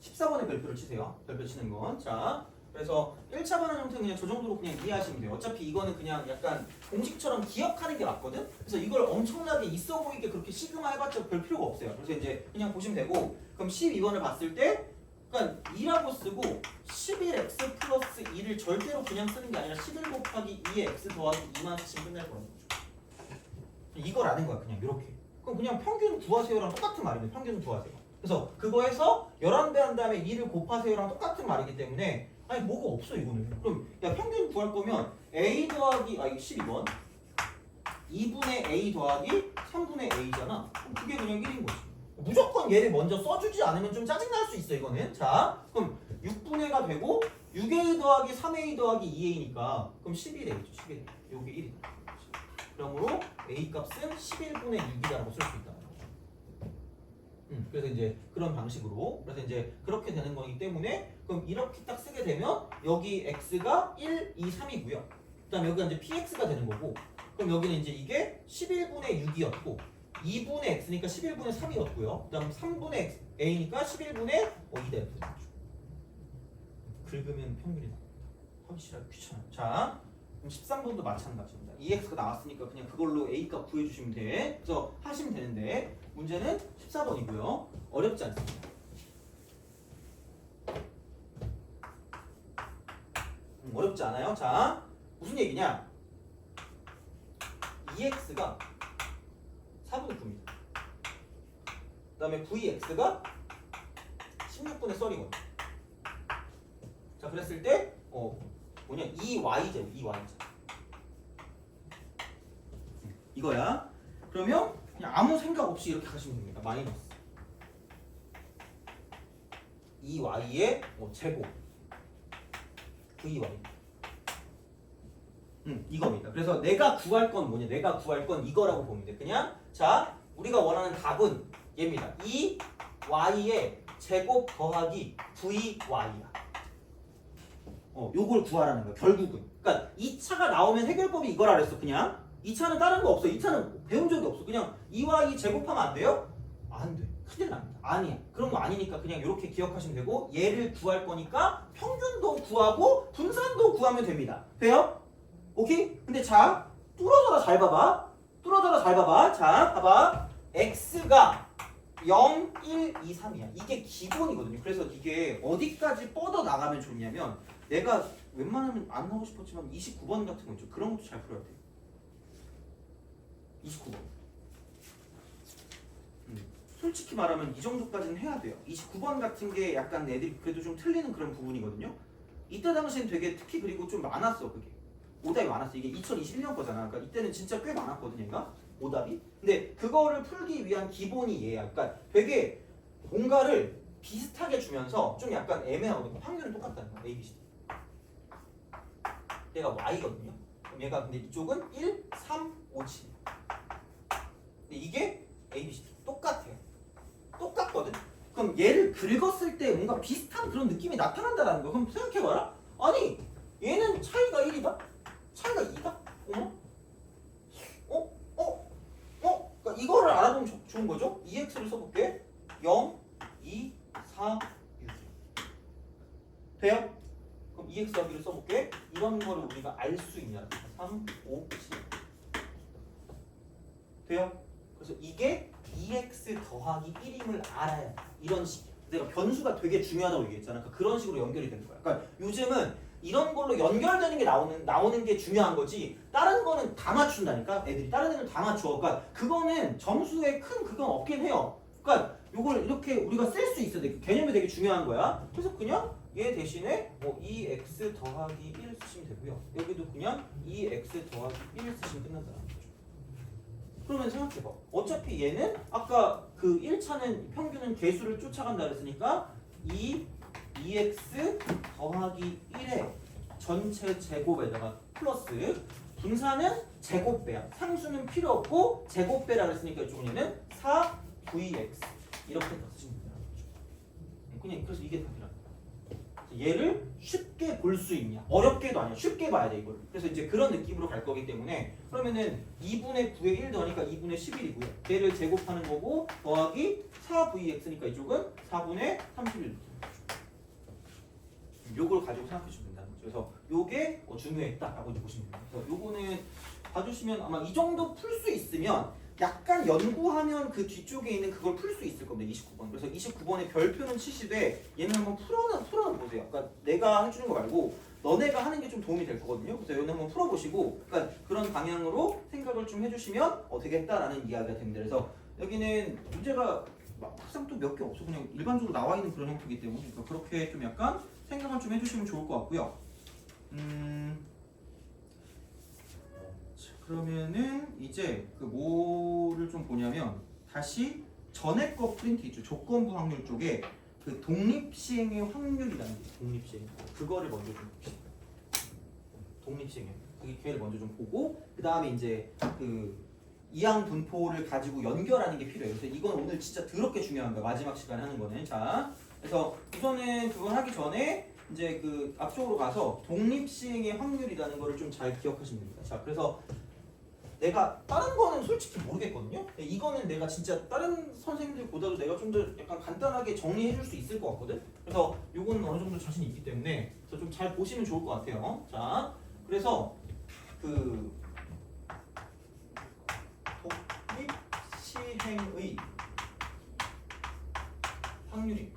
14번에 별표를 치세요. 별표 치는 건. 자, 그래서 1차 변환 형태는 그냥 저 정도로 그냥 이해하시면 돼요. 어차피 이거는 그냥 약간 공식처럼 기억하는 게 맞거든? 그래서 이걸 엄청나게 있어 보이게 그렇게 시그마 해봤자 별 필요가 없어요. 그래서 이제 그냥 보시면 되고 그럼 12번을 봤을 때 그러니까 2라고 쓰고 11x 플러스 2를 절대로 그냥 쓰는 게 아니라 11 곱하기 2의 x 더하기 2만 쓰시면 끝날 거라는 거죠. 이거라는 거야. 그냥 이렇게. 그럼 그냥 평균 구하세요랑 똑같은 말입니다. 평균 구하세요. 그래서 그거에서 11배 한 다음에 2를 곱하세요랑 똑같은 말이기 때문에 아니 뭐가 없어 이거는. 그럼 야 평균 구할 거면 a 더하기 이거 12번 2분의 a 더하기 3분의 a잖아. 그럼 그게 그냥 1인 거지. 무조건 얘를 먼저 써주지 않으면 좀 짜증날 수 있어 이거는. 자 그럼 6분의가 되고 6a 더하기 3a 더하기 2a니까 그럼 11a죠. 11a. 요게 1이다. 그러므로 a 값은 11분의 6이라고 쓸 수 있다. 그래서 이제 그런 방식으로 그래서 이제 그렇게 되는 거기 때문에 그럼 이렇게 딱 쓰게 되면 여기 x가 1, 2, 3이고요. 그다음 여기가 이제 px가 되는 거고 그럼 여기는 이제 이게 11분의 6이었고 2분의 x니까 11분의 3이었고요. 그다음 3분의 a니까 11분의 2다 이렇게 되는 거죠. 긁으면 평균이 나옵니다. 하기 싫어요. 귀찮아요. 자 그럼 13번도 마찬가지입니다. 2x가 나왔으니까 그냥 그걸로 a값 구해주시면 돼. 그래서 하시면 되는데 문제는 14번이고요. 어렵지 않습니다. 어렵지 않아요. 자 무슨 얘기냐 2x가 4분의 9입니다. 그 다음에 vx가 16분의 썰이거든요. 자 그랬을 때 뭐냐 2y죠. 2y죠. 이거야. 그러면 그냥 아무 생각 없이 이렇게 가시면 됩니다. 마이너스 2y의 제곱 vy 이겁니다. 그래서 내가 구할 건 뭐냐? 내가 구할 건 이거라고 보면 돼. 그냥 자 우리가 원하는 답은 얘입니다. 2y의 제곱 더하기 vy야. 요걸 구하라는 거야. 결국은. 그러니까 2차가 나오면 해결법이 이거라 그랬어. 그냥 2차는 다른 거 없어. 2차는 배운 적이 없어. 그냥 2y 제곱하면 안 돼요? 안 돼. 큰일 납니다. 아니야. 그런 거 아니니까 그냥 이렇게 기억하시면 되고 얘를 구할 거니까 평균도 구하고 분산도 구하면 됩니다. 돼요? 오케이? 근데 자 뚫어져라 잘 봐봐. 뚫어져라 잘 봐봐. 자 봐봐. x가 0, 1, 2, 3이야. 이게 기본이거든요. 그래서 이게 어디까지 뻗어 나가면 좋냐면 내가 웬만하면 안 하고 싶었지만 29번 같은 거 있죠. 그런 것도 잘 풀어야 돼. 29번. 솔직히 말하면 이 정도까지는 해야 돼요. 29번 같은 게 약간 애들이 그래도 좀 틀리는 그런 부분이거든요. 이때 당시엔 되게 특히 그리고 좀 많았어 그게. 오답이 많았어. 이게 2021년 거잖아. 그러니까 이때는 진짜 꽤 많았거든 얘가 오답이. 근데 그거를 풀기 위한 기본이 얘야. 그러니까 되게 뭔가를 비슷하게 주면서 좀 약간 애매하거든. 확률은 똑같다는 거야. A, B, C, D. 얘가 Y거든요. 그럼 얘가 근데 이쪽은 1, 3, 5, 7. 근데 이게 A, B, C, D 똑같아요. 똑같거든. 그럼 얘를 긁었을 때 뭔가 비슷한 그런 느낌이 나타난다는 거. 그럼 생각해봐라. 아니 얘는 차이가 1이다? 차이가 2다? 그러니까 이거를 알아보면 좋은 거죠? 2x를 써볼게. 0, 2, 4, 6. 돼요? 그럼 2x 더하기를 써볼게. 이런 거를 우리가 알 수 있냐? 3, 5, 7. 돼요? 그래서 이게 2x 더하기 1임을 알아야 돼. 이런 식이야. 내가 변수가 되게 중요하다고 얘기했잖아. 그러니까 그런 식으로 연결이 되는 거야. 그러니까 요즘은 이런 걸로 연결되는 게 나오는 게 중요한 거지. 다른 거는 다 맞춘다니까. 애들이 다른 애들 다 맞춰. 그러니까 그거는 점수에 큰 그건 없긴 해요. 그러니까 요걸 이렇게 우리가 쓸 수 있어. 개념이 되게 중요한 거야. 그래서 그냥 얘 대신에 뭐 2x 더하기 1 쓰시면 되고요. 여기도 그냥 2x 더하기 1 쓰시면 끝난다는 거죠. 그러면 생각해봐. 어차피 얘는 아까 그 1차는 평균은 개수를 쫓아간다 그랬으니까 2x 더하기 1의 전체 제곱에다가 플러스 분사는 제곱배야. 상수는 필요 없고 제곱배라 그랬으니까 이쪽은 얘는 4vx 이렇게 다 쓰시면 된다는 거죠. 그냥 그래서 이게 답이라는 거야. 얘를 쉽게 볼 수 있냐? 어렵게도 아니야. 쉽게 봐야 돼 이걸. 그래서 이제 그런 느낌으로 갈 거기 때문에 그러면은 2분의 9에 1 더하니까 2분의 11이고요. 얘를 제곱하는 거고 더하기 4vx니까 이쪽은 4분의 31. 요걸 가지고 생각해 주면 된다는 거죠. 그래서 요게 중요했다라고 보시면 됩니다. 그래서 요거는 봐주시면 아마 이 정도 풀 수 있으면 약간 연구하면 그 뒤쪽에 있는 그걸 풀 수 있을 겁니다. 29번. 그래서 29번의 별표는 치시되 얘는 한번 풀어는 보세요. 그러니까 내가 해주는 거 말고 너네가 하는 게 좀 도움이 될 거거든요. 그래서 얘는 한번 풀어보시고 그러니까 그런 방향으로 생각을 좀 해주시면 되겠다라는 이야기가 됩니다. 그래서 여기는 문제가 막상 또 몇 개 없어. 그냥 일반적으로 나와 있는 그런 형태이기 때문에 그러니까 그렇게 좀 약간 생각을 좀 해주시면 좋을 것 같고요. 그러면은 이제 그 뭐를 좀 보냐면 다시 전에 거 프린트 있죠. 조건부 확률 쪽에 그 독립시행의 확률이라는 게 독립시행 그거를 먼저 좀 봅시다. 독립시행의 그게 걔를 먼저 좀 보고 그 다음에 이제 그 이항 분포를 가지고 연결하는 게 필요해요. 그래서 이건 오늘 진짜 더럽게 중요한 거야. 마지막 시간에 하는 거는. 자, 그래서 우선은 그걸 하기 전에 이제 그 앞쪽으로 가서 독립시행의 확률이라는 거를 좀 잘 기억하시면 됩니다. 자, 그래서 내가 다른 거는 솔직히 모르겠거든요. 이거는 내가 진짜 다른 선생님들보다도 내가 좀 더 약간 간단하게 정리해 줄 수 있을 것 같거든. 그래서 요거는 어느 정도 자신이 있기 때문에 그래서 좀 잘 보시면 좋을 것 같아요. 자, 그래서 그 독립시행의 확률이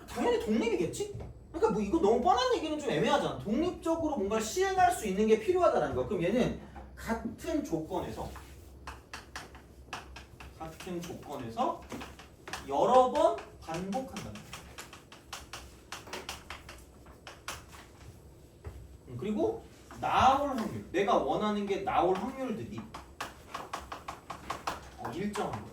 당연히 독립이겠지? 그러니까 뭐 이거 너무 뻔한 얘기는 좀 애매하잖아. 독립적으로 뭔가를 시행할 수 있는 게 필요하다는 거. 그럼 얘는 같은 조건에서 여러 번 반복한다는 거야. 그리고 나올 확률, 내가 원하는 게 나올 확률들이 일정한 거야.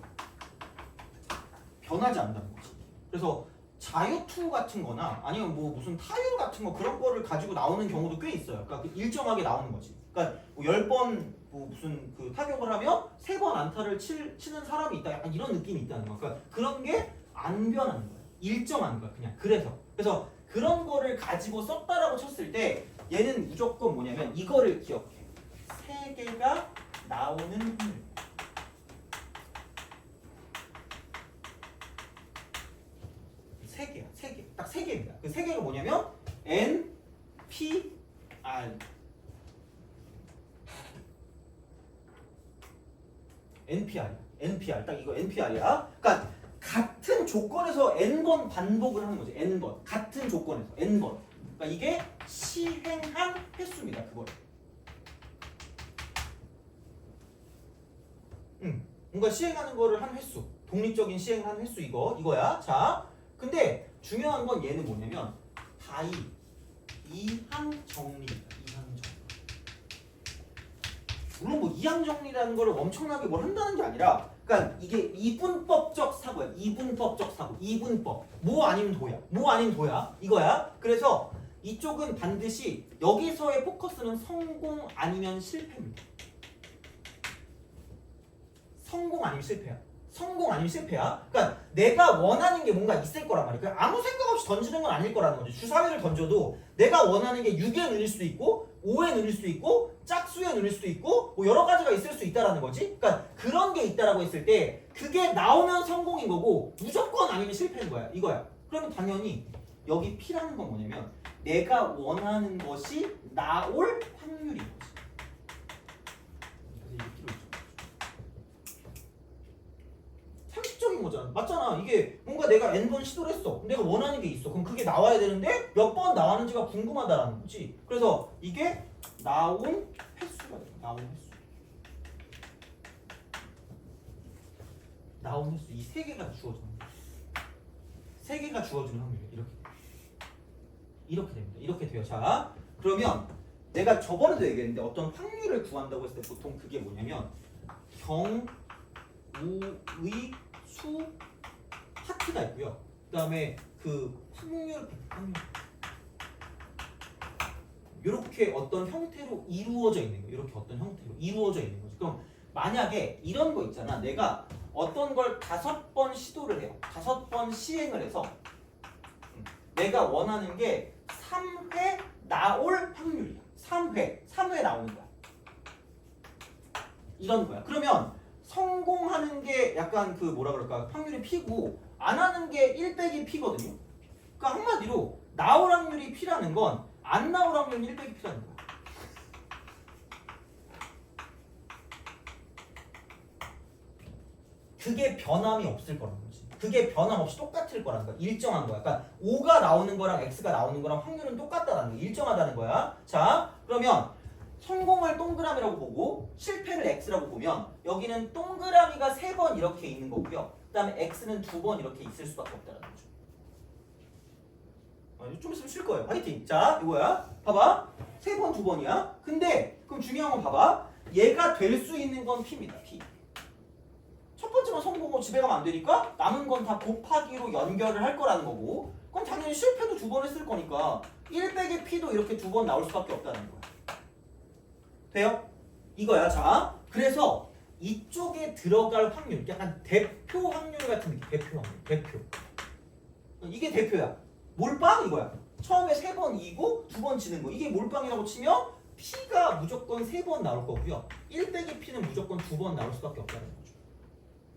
변하지 않는다는 거지. 그래서 자유투 같은 거나 아니면 뭐 무슨 타율 같은 거 그런 거를 가지고 나오는 경우도 꽤 있어요. 그러니까 일정하게 나오는 거지. 그러니까 뭐 10번 뭐 무슨 그 타격을 하면 3번 안타를 치는 사람이 있다. 약간 이런 느낌이 있다는 거야. 그러니까 그런 게 안 변하는 거야. 일정한 거야. 그냥 그래서 그런 거를 가지고 썼다라고 쳤을 때 얘는 무조건 뭐냐면 이거를 기억해. 3개가 나오는 확률. 세 개. 딱 3개입니다. 그 3개가 뭐냐면 N, P, R. NPR. 딱 이거 NPR이야. 그러니까 같은 조건에서 N번 반복을 하는 거지. N번. 같은 조건에서 N번. 그러니까 이게 시행한 횟수입니다. 그걸. 뭔가 시행하는 거를 한 횟수, 독립적인 시행을 한 횟수 이거야. 자, 근데 중요한 건 얘는 뭐냐면 다이 이항 정리입니다. 이항 정리. 물론 뭐 이항 정리라는 걸 엄청나게 뭘 한다는 게 아니라, 그러니까 이게 이분법적 사고야. 이분법적 사고. 이분법. 뭐 아니면 도야. 뭐 아니면 도야. 이거야. 그래서 이쪽은 반드시 여기서의 포커스는 성공 아니면 실패입니다. 성공 아니면 실패야. 성공 아니면 실패야. 그러니까 내가 원하는 게 뭔가 있을 거란 말이야. 그러니까 아무 생각 없이 던지는 건 아닐 거라는 거지. 주사위를 던져도 내가 원하는 게 6에 눌릴 수도 있고 5에 눌릴 수도 있고 짝수에 눌릴 수도 있고 뭐 여러 가지가 있을 수 있다라는 거지. 그러니까 그런 게 있다라고 했을 때 그게 나오면 성공인 거고 무조건 아니면 실패인 거야. 이거야. 그러면 당연히 여기 P라는 건 뭐냐면 내가 원하는 것이 나올 확률인 거지. 그래서 이게 P로 있죠. 상식적인 거잖아. 맞잖아. 이게 뭔가 내가 n번 시도를 했어. 내가 원하는 게 있어. 그럼 그게 나와야 되는데 몇 번 나왔는지가 궁금하다라는 거지. 그래서 이게 나온 횟수가 돼. 나온 횟수. 나온 횟수. 이 세 개가 주어지는 거야. 세 개가 주어지는 확률이에요. 이렇게 됩니다. 이렇게 돼요. 자, 그러면 내가 저번에도 얘기했는데 어떤 확률을 구한다고 했을 때 보통 그게 뭐냐면 경우의 수 파트가 있고요. 그 다음에 그 확률 이렇게 어떤 형태로 이루어져 있는 거예요. 이렇게 어떤 형태로 이루어져 있는 거죠. 그럼 만약에 이런 거 있잖아. 내가 어떤 걸 5번 시도를 해요. 5번 시행을 해서 내가 원하는 게 3회 나올 확률이야. 3회 나오는 거야. 이런 거야. 그러면 성공하는 게 약간 그 뭐라 그럴까 확률이 P고 안 하는 게 1 빼기 P거든요. 그러니까 한마디로 나올 확률이 P라는 건 안 나올 확률은 1 빼기 P라는 거야. 그게 변함이 없을 거라는 거지. 그게 변함없이 똑같을 거라는 거야. 일정한 거야. 그러니까 5가 나오는 거랑 X가 나오는 거랑 확률은 똑같다는 거야. 일정하다는 거야. 자, 그러면 성공을 동그라미라고 보고 실패를 X라고 보면 여기는 동그라미가 3번 이렇게 있는 거고요. 그 다음에 X는 2번 이렇게 있을 수밖에 없다는 거죠. 좀 있으면 쉴 거예요. 화이팅. 자, 이거야. 봐봐. 3번, 2번이야. 근데 그럼 중요한 건 봐봐. 얘가 될 수 있는 건 P입니다. P. 첫 번째만 성공하고 집에 가면 안 되니까 남은 건 다 곱하기로 연결을 할 거라는 거고, 그럼 당연히 실패도 2번 했을 거니까 1 빼기 P도 이렇게 2번 나올 수밖에 없다는 거야. 돼요? 이거야. 자, 그래서 이쪽에 들어갈 확률, 약간 대표 확률 같은 느낌. 대표 확률. 대표. 이게 대표야. 몰빵 이거야. 처음에 3번 이기고 2번 지는 거. 이게 몰빵이라고 치면 P가 무조건 3번 나올 거고요. 1 빼기 P는 무조건 2번 나올 수밖에 없다는 거죠.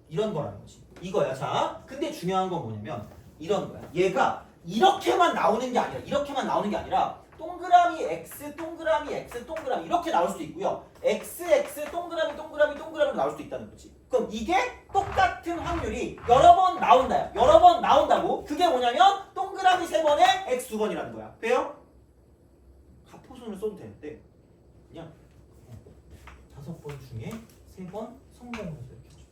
이런 거라는 거지. 이거야. 자, 근데 중요한 건 뭐냐면 이런 거야. 얘가 이렇게만 나오는 게 아니라, 이렇게만 나오는 게 아니라 동그라미 X, 동그라미 X, 동그라미 이렇게 나올 수도 있고요. X, X, 동그라미, 동그라미, 동그라미로 나올 수도 있다는 거지. 그럼 이게 똑같은 확률이 여러 번 나온다. 여러 번 나온다고. 그게 뭐냐면 동그라미 3번에 X 2번이라는 거야. 돼요? 가포손을 써도 되는데 그냥 5번 중에 3번 성공을 해서 이렇게 해줘.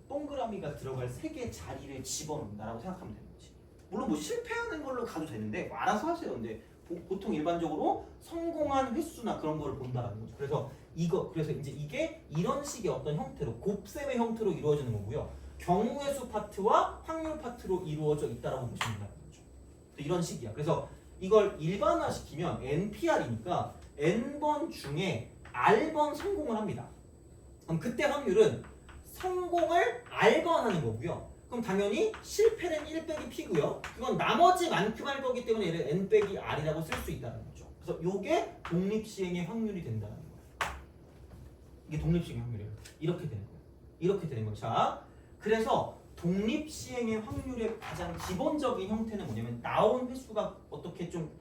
동그라미가 들어갈 3개 자리를 집어넣는다라고 생각하면 되는 거지. 물론 뭐 실패하는 걸로 가도 되는데 뭐 알아서 하세요. 근데 보통 일반적으로 성공한 횟수나 그런 거를 본다라는 거죠. 그래서 이제 이게 이런 식의 어떤 형태로 곱셈의 형태로 이루어지는 거고요. 경우의 수 파트와 확률 파트로 이루어져 있다라고 보시면 된다는 거죠. 이런 식이야. 그래서 이걸 일반화시키면 NPR이니까 N번 중에 R번 성공을 합니다. 그럼 그때 확률은 성공을 R번 하는 거고요. 그럼 당연히 실패는 1 빼기 P고요. 그건 나머지 만큼 할 거기 때문에 얘를 N 빼기 R이라고 쓸 수 있다는 거죠. 그래서 이게 독립시행의 확률이 된다는 거예요. 이게 독립시행의 확률이에요. 이렇게 되는 거예요. 이렇게 되는 거예요. 자, 그래서 독립시행의 확률의 가장 기본적인 형태는 뭐냐면 나온 횟수가 어떻게 좀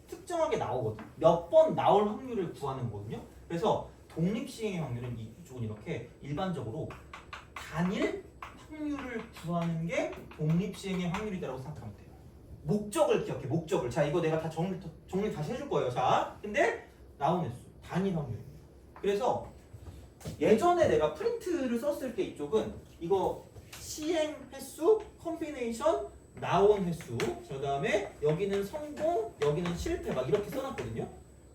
특정하게 나오거든. 몇 번 나올 확률을 구하는 거거든요. 그래서 독립시행의 확률은 이쪽은 이렇게 일반적으로 단일 확률을 구하는 게 독립시행의 확률이라고 생각하면 돼요. 목적을 기억해. 목적을. 자, 이거 내가 다 정리 다시 해줄 거예요. 자, 근데 나온 횟수 단일 확률입니다. 그래서 예전에 내가 프린트를 썼을 때 이쪽은 이거 시행 횟수, 컴비네이션, 나온 횟수, 그 다음에 여기는 성공, 여기는 실패 막 이렇게 써놨거든요.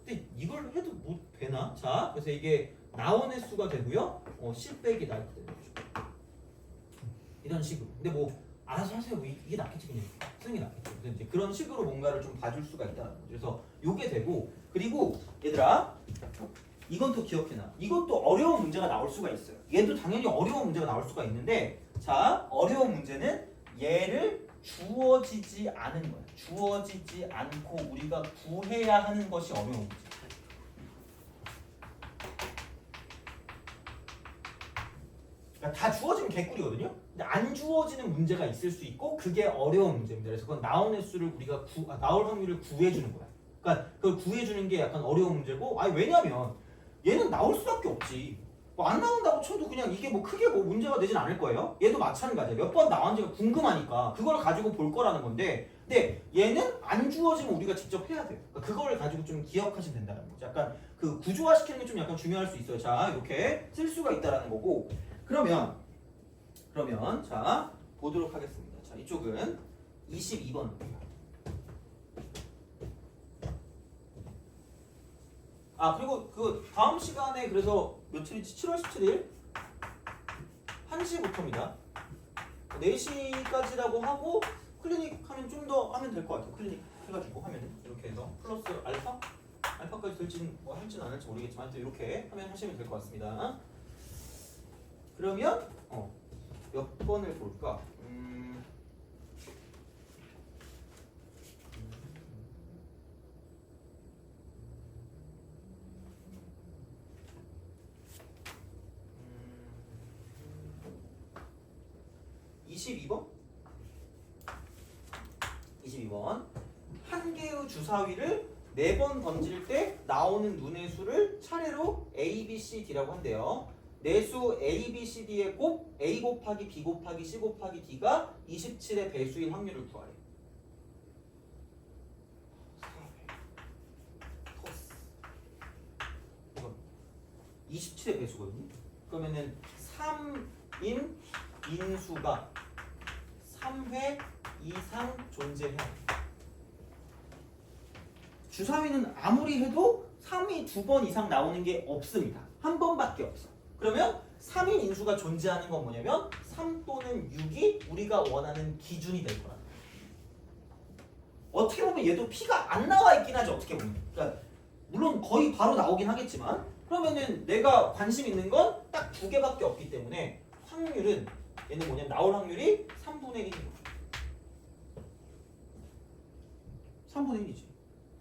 근데 이걸 해도 뭐 되나? 자, 그래서 이게 나온 횟수가 되고요. 실백이 날 때 되는 거죠. 이런 식으로. 근데 뭐 알아서 하세요. 뭐 이게 낫겠지 그냥 쓰는 게 낫겠죠. 그래서 이제 그런 식으로 뭔가를 좀 봐줄 수가 있다는 거죠. 그래서 요게 되고 그리고 얘들아 이건 또 기억해놔. 이것도 어려운 문제가 나올 수가 있어요. 얘도 당연히 어려운 문제가 나올 수가 있는데 자 어려운 문제는 얘를 주어지지 않은 거야. 주어지지 않고 우리가 구해야 하는 것이 어려운 문제. 그러니까 다 주어지면 개꿀이거든요. 근데 안 주어지는 문제가 있을 수 있고 그게 어려운 문제입니다. 그래서 그건 나온 횟수를 우리가 나올 확률을 구해주는 거야. 그러니까 그걸 구해주는 게 약간 어려운 문제고 아니 왜냐면 얘는 나올 수밖에 없지. 뭐 안 나온다고 쳐도 그냥 이게 뭐 크게 뭐 문제가 되진 않을 거예요. 얘도 마찬가지야. 몇 번 나왔는지가 궁금하니까 그걸 가지고 볼 거라는 건데 근데 얘는 안 주어지면 우리가 직접 해야 돼요. 그러니까 그걸 가지고 좀 기억하시면 된다는 거죠. 약간 그 구조화시키는 게 좀 약간 중요할 수 있어요. 자 이렇게 쓸 수가 있다라는 거고 그러면 자 보도록 하겠습니다. 자 이쪽은 22번입니다. 아 그리고 그 다음 시간에 그래서 며칠이지? 7월 17일 1시부터입니다. 4시까지라고 하고 클리닉 하면 좀 더 하면 될 것 같아요. 클리닉 해가지고 하면은 이렇게 해서 플러스 알파까지 될지는 뭐 할지는 안 할지 모르겠지만 또 이렇게 하시면 될 것 같습니다. 그러면 몇 번을 볼까? 22번? 22번. 한 개의 주사위를 4번 던질 때 나오는 눈의 수를 차례로 A, B, C, D라고 한대요. 내수 A, B, C, D의 곱 A 곱하기 B 곱하기 C 곱하기 D가 27의 배수인 확률을 구하래. 27의 배수거든요. 그러면은 3인 인수가 3회 이상 존재해야 돼. 주사위는 아무리 해도 3이 2번 이상 나오는 게 없습니다. 한 번밖에 없어. 그러면 3인 인수가 존재하는 건 뭐냐면 3 또는 6이 우리가 원하는 기준이 될 거라는 거야. 어떻게 보면 얘도 P가 안 나와 있긴 하죠. 어떻게 보면. 그러니까 물론 거의 바로 나오긴 하겠지만 그러면은 내가 관심 있는 건 딱 2개밖에 없기 때문에 확률은 얘는 뭐냐면 나올 확률이 3분의 1이에요. 3분의 1이지.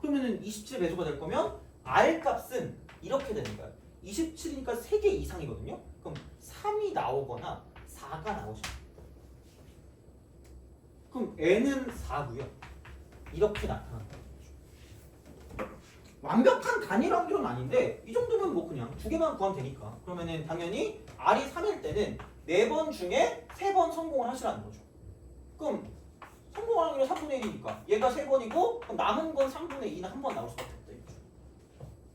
그러면은 27의 배수가 될 거면 R 값은 이렇게 되는 거야. 27이니까 3개 이상이거든요. 그럼 3이 나오거나 4가 나오죠. 그럼 N은 4고요. 이렇게 나타난다. 완벽한 단일 확률은 아닌데 이 정도면 뭐 그냥 2개만 구하면 되니까. 그러면은 당연히 R이 3일 때는 4번 중에 3번 성공을 하시라는 거죠. 그럼 성공할 확률은 3분의 1이니까 얘가 3번이고 그럼 남은 건 3분의 2는 한 번 나올 수밖에 없다.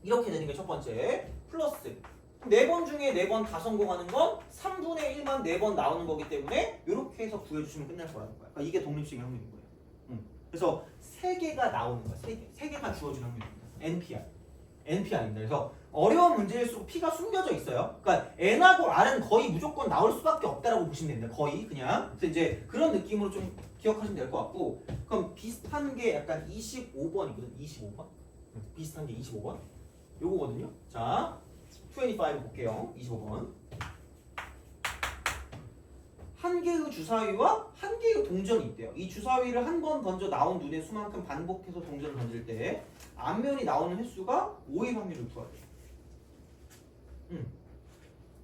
이렇게 되는 게 첫 번째. 플러스 4번 중에 4번 다 성공하는 건 3분의 1만 4번 나오는 거기 때문에 이렇게 해서 구해주시면 끝날 거라는 거야. 그러니까 이게 독립식의 확률인 거예요. 그래서 3개가 나오는 거야. 3개가 주어진 확률입니다. NPR입니다. 그래서 어려운 문제일수록 P가 숨겨져 있어요. 그러니까 N하고 R은 거의 무조건 나올 수밖에 없다라고 보시면 됩니다. 거의 그냥. 그래서 이제 그런 느낌으로 좀 기억하시면 될 것 같고 그럼 비슷한 게 약간 25번이거든. 25번. 비슷한 게 25번. 요거거든요. 자, 25 볼게요. 25번. 한 개의 주사위와 한 개의 동전이 있대요. 이 주사위를 한 번 던져 나온 눈의 수만큼 반복해서 동전을 던질 때 앞면이 나오는 횟수가 5의 확률을 구하래.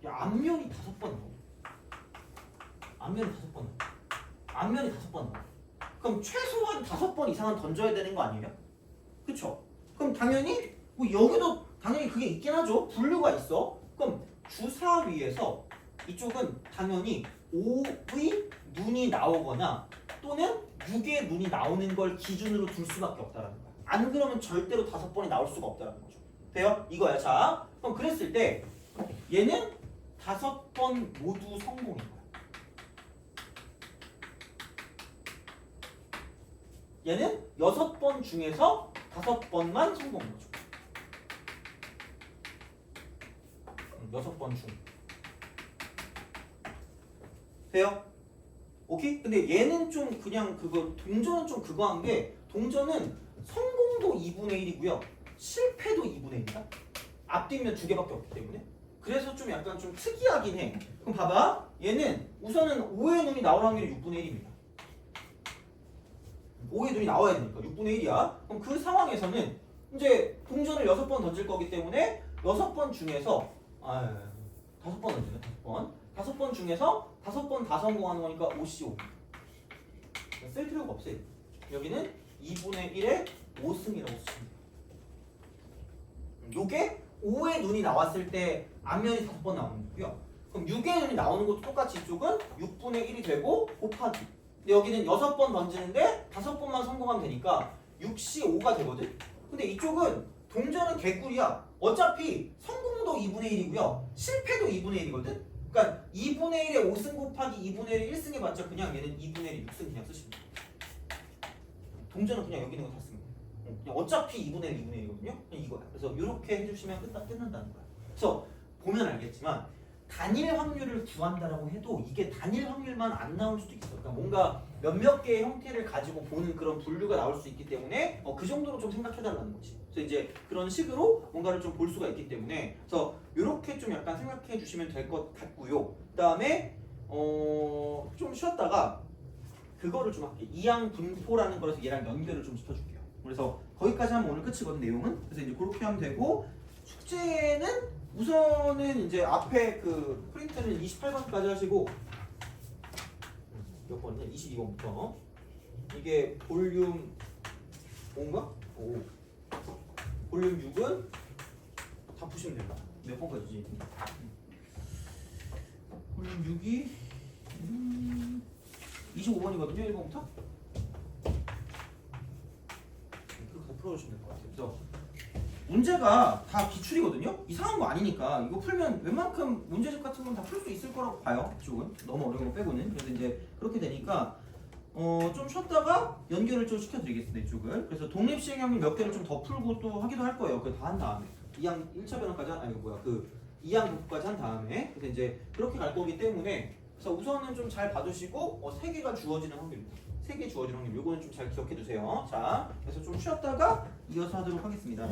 야, 앞면이 5번 나와. 앞면이 5번 나와. 앞면이 5번 나와. 그럼 최소한 5번 이상은 던져야 되는 거 아니에요? 그쵸? 그럼 당연히 뭐 여기도 당연히 그게 있긴 하죠. 분류가 있어. 그럼 주사위에서 이쪽은 당연히 5의 눈이 나오거나 또는 6의 눈이 나오는 걸 기준으로 둘 수밖에 없다는 거야. 안 그러면 절대로 5번이 나올 수가 없다는 거죠. 돼요? 이거야. 자, 그럼 그랬을 때 얘는 5번 모두 성공인 거야. 얘는 6번 중에서 5번만 성공인 거죠. 6번 중. 돼요? 오케이? 근데 얘는 좀 그냥 그거 동전은 좀 그거 한 게 동전은 성공도 2분의 1이고요. 실패도 2분의 1이다. 앞뒷면 2개밖에 없기 때문에. 그래서 좀 약간 좀 특이하긴 해. 그럼 봐봐. 얘는 우선은 5의 눈이 나올 확률이 6분의 1입니다. 5의 눈이 나와야 되니까 6분의 1이야. 그럼 그 상황에서는 이제 동전을 6번 던질 거기 때문에 6번 중에서 5번 던지네. 5번 중에서 5번 다 성공하는 거니까 5C5. 쓸 필요가 없어요. 여기는 2분의 1의 5승이라고 쓰시면 돼요. 요게 5의 눈이 나왔을 때 앞면이 5번 나오는 거고요. 그럼 6의 눈이 나오는 것도 똑같이 이쪽은 6분의 1이 되고 곱하기. 근데 여기는 6번 던지는데 5번만 성공하면 되니까 6C5가 되거든. 근데 이쪽은 동전은 개꿀이야. 어차피 성공도 2분의 1이고요. 실패도 2분의 1이거든. 그러니까 2분의 1에 5승 곱하기 2분의 1에 1승 해봤자 그냥 얘는 2분의 1에 6승 그냥 쓰시면 돼요. 동전은 그냥 여기 있는 거 다 쓰면 돼요. 그냥 어차피 2분의 1, 2분의 1이거든요. 그냥 이거야. 그래서 이렇게 해주시면 끝난다는 거야. 그래서 보면 알겠지만 단일 확률을 구한다라고 해도 이게 단일 확률만 안 나올 수도 있어. 그러니까 뭔가 몇몇 개의 형태를 가지고 보는 그런 분류가 나올 수 있기 때문에 그 정도로 좀 생각해달라는 거지. 그래서 이제 그런 식으로 뭔가를 좀 볼 수가 있기 때문에 그래서 이렇게 좀 약간 생각해 주시면 될 것 같고요. 그다음에 좀 쉬었다가 그거를 좀 할게요. 이항 분포라는 거라서 얘랑 연결을 좀 시켜줄게요. 그래서 거기까지 하면 오늘 끝이거든 내용은. 그래서 이제 그렇게 하면 되고 숙제는 우선은 이제 앞에 그 프린트는 28번까지 하시고 몇 번이냐? 22번부터 이게 볼륨 5인가? 5 볼륨 6은 다 푸시면 됩니다. 몇 번까지지? 볼륨 6이 25번이거든요. 1번부터 그렇게 다 풀어주시면 될 것 같아요. 그래서 문제가 다 기출이거든요. 이상한 거 아니니까 이거 풀면 웬만큼 문제집 같은 건 다 풀 수 있을 거라고 봐요. 이쪽은 너무 어려운 거 빼고는. 그래서 이제 그렇게 되니까 좀 쉬었다가 연결을 좀 시켜드리겠습니다. 이쪽을. 그래서 독립시행형을 몇 개를 좀 더 풀고 또 하기도 할 거예요. 그거 다 한 다음에 2항 1차 변환까지 그 2항 분포까지 한 다음에 그래서 이제 그렇게 갈 거기 때문에 그래서 우선은 좀 잘 봐두시고 3개가 주어지는 확률입니다. 3개 주어지는 확률. 요거는 좀 잘 기억해 두세요. 자, 그래서 좀 쉬었다가 이어서 하도록 하겠습니다.